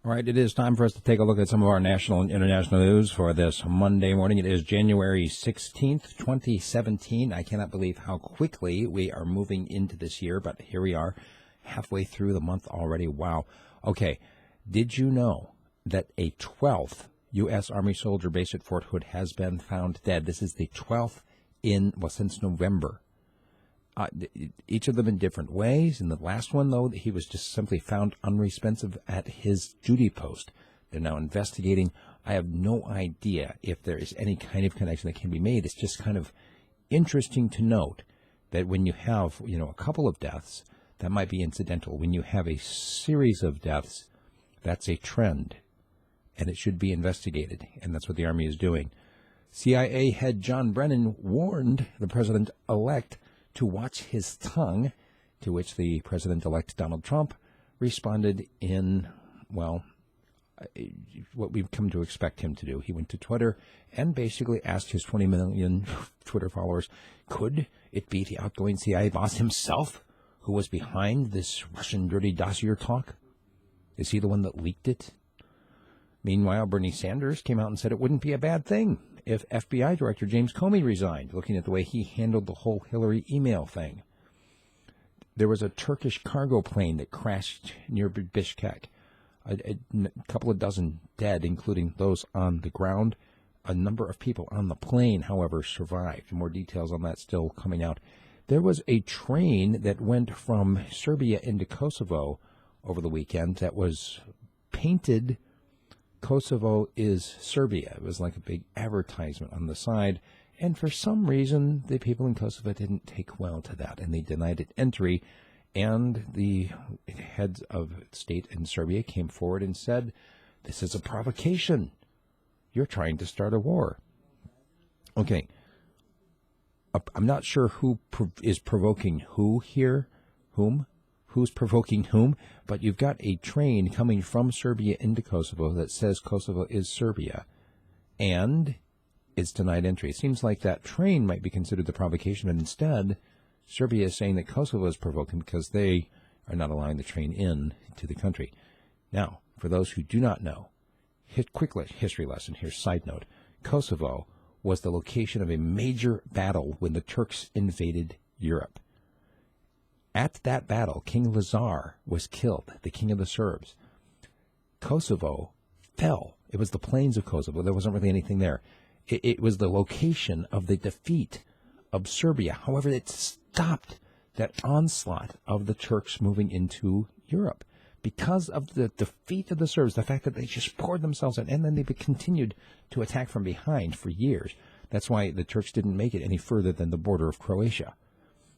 All right, it is time for us to take a look at some of our national and international news for this Monday morning. It is January 16th, 2017. I cannot believe how quickly we are moving into this year, but here we are, halfway through the month already. Wow. Okay, did you know that a 12th U.S. Army soldier based at Fort Hood has been found dead? This is the 12th since November. Each of them in different ways. In the last one, though, he was just simply found unresponsive at his duty post. They're now investigating. I have no idea if there is any kind of connection that can be made. It's just kind of interesting to note that when you have, a couple of deaths, that might be incidental. When you have a series of deaths, that's a trend, and it should be investigated, and that's what the Army is doing. CIA head John Brennan warned the president-elect to watch his tongue, to which the president-elect Donald Trump responded in, what we've come to expect him to do. He went to Twitter and basically asked his 20 million Twitter followers, could it be the outgoing CIA boss himself who was behind this Russian dirty dossier talk? Is he the one that leaked it? Meanwhile, Bernie Sanders came out and said it wouldn't be a bad thing if FBI Director James Comey resigned, looking at the way he handled the whole Hillary email thing. There was a Turkish cargo plane that crashed near Bishkek. A couple of dozen dead, including those on the ground. A number of people on the plane, however, survived. More details on that still coming out. There was a train that went from Serbia into Kosovo over the weekend that was painted Kosovo is Serbia. It was like a big advertisement on the side, and for some reason, the people in Kosovo didn't take well to that, and they denied it entry, and the heads of state in Serbia came forward and said, this is a provocation. You're trying to start a war. Okay, I'm not sure who is provoking who here, who's provoking whom, but you've got a train coming from Serbia into Kosovo that says Kosovo is Serbia, and it's denied entry. It seems like that train might be considered the provocation, and instead, Serbia is saying that Kosovo is provoking because they are not allowing the train in to the country. Now, for those who do not know, quick history lesson here, side note, Kosovo was the location of a major battle when the Turks invaded Europe. At that battle, King Lazar was killed, the king of the Serbs. Kosovo fell. It was the plains of Kosovo. There wasn't really anything there. It was the location of the defeat of Serbia. However, it stopped that onslaught of the Turks moving into Europe because of the defeat of the Serbs, the fact that they just poured themselves in, and then they continued to attack from behind for years. That's why the Turks didn't make it any further than the border of Croatia.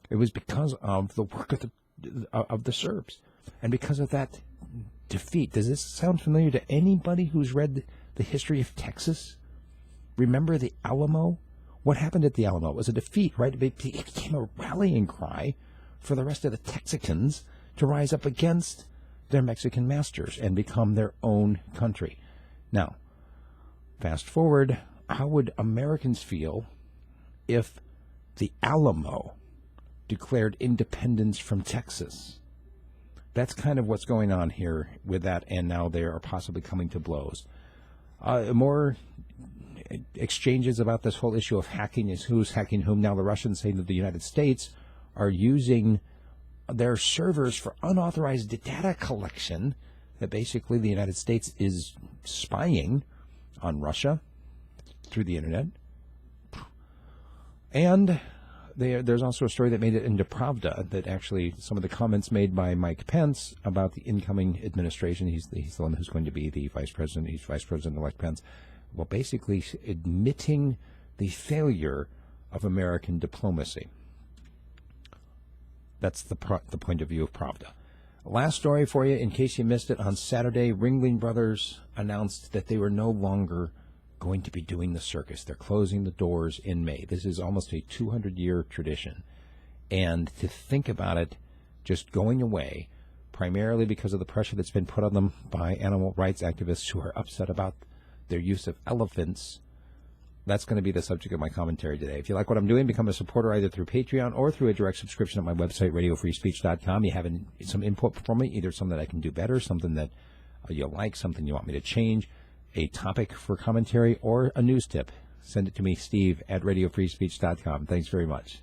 It was because of the work of the Serbs, and because of that defeat. Does this sound familiar to anybody who's read the history of Texas? Remember the Alamo? What happened at the Alamo? It was a defeat, right? It became a rallying cry for the rest of the Texicans to rise up against their Mexican masters and become their own country. Now, fast forward, how would Americans feel if the Alamo declared independence from Texas? That's kind of what's going on here with that, and now they are possibly coming to blows. More exchanges about this whole issue of hacking is who's hacking whom. Now the Russians say that the United States are using their servers for unauthorized data collection, that basically the United States is spying on Russia through the internet. And there's also a story that made it into Pravda, that actually some of the comments made by Mike Pence about the incoming administration, he's the one who's going to be the vice president, he's Vice President-elect Pence, well, basically admitting the failure of American diplomacy. That's the point of view of Pravda. Last story for you, in case you missed it, on Saturday, Ringling Brothers announced that they were no longer going to be doing the circus. They're closing the doors in May. This is almost a 200-year tradition. And to think about it just going away, primarily because of the pressure that's been put on them by animal rights activists who are upset about their use of elephants, that's going to be the subject of my commentary today. If you like what I'm doing, become a supporter either through Patreon or through a direct subscription at my website, radiofreespeech.com. You have some input from me, either something that I can do better, something that you like, something you want me to change, a topic for commentary, or a news tip, send it to me, Steve at radiofreespeech.com. Thanks very much.